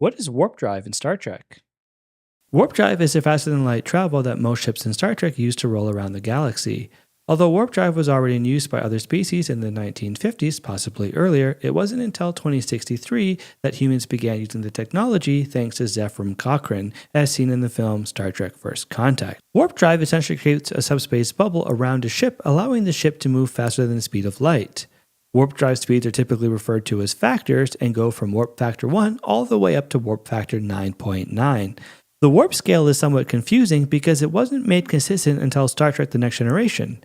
What is warp drive in Star Trek? Warp drive is the faster than light travel that most ships in Star Trek use to roll around the galaxy. Although warp drive was already in use by other species in the 1950s, possibly earlier, it wasn't until 2063 that humans began using the technology thanks to Zefram Cochrane, as seen in the film Star Trek First Contact. Warp drive essentially creates a subspace bubble around a ship, allowing the ship to move faster than the speed of light. Warp drive speeds are typically referred to as factors and go from warp factor 1 all the way up to warp factor 9.9. The warp scale is somewhat confusing because it wasn't made consistent until Star Trek The Next Generation.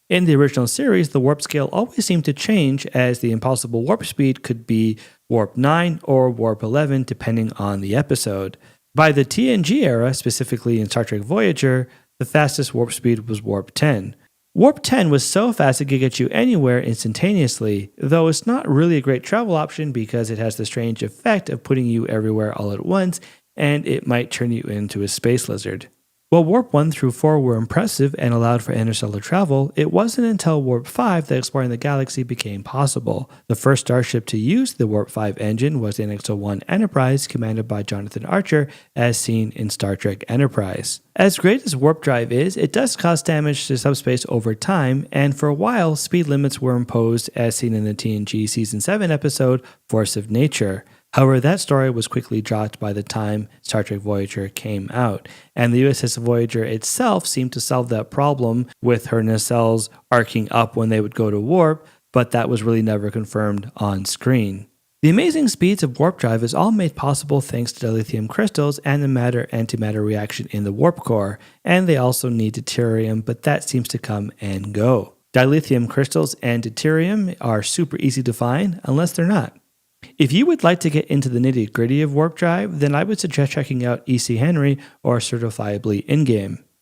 In the original series, the warp scale always seemed to change, as the impossible warp speed could be warp 9 or warp 11 depending on the episode. By the TNG era, specifically in Star Trek Voyager, the fastest warp speed was warp 10. Warp 10 was so fast it could get you anywhere instantaneously, though it's not really a great travel option because it has the strange effect of putting you everywhere all at once, and it might turn you into a space lizard. While Warp 1 through 4 were impressive and allowed for interstellar travel, it wasn't until Warp 5 that exploring the galaxy became possible. The first starship to use the Warp 5 engine was the NX-01 Enterprise, commanded by Jonathan Archer, as seen in Star Trek Enterprise. As great as warp drive is, it does cause damage to subspace over time, and for a while, speed limits were imposed, as seen in the TNG Season 7 episode, Force of Nature. However, that story was quickly dropped by the time Star Trek Voyager came out, and the USS Voyager itself seemed to solve that problem with her nacelles arcing up when they would go to warp, but that was really never confirmed on screen. The amazing speeds of warp drive is all made possible thanks to dilithium crystals and the matter-antimatter reaction in the warp core, and they also need deuterium, but that seems to come and go. Dilithium crystals and deuterium are super easy to find, unless they're not. If you would like to get into the nitty-gritty of warp drive, then I would suggest checking out EC Henry or Certifiably In-Game.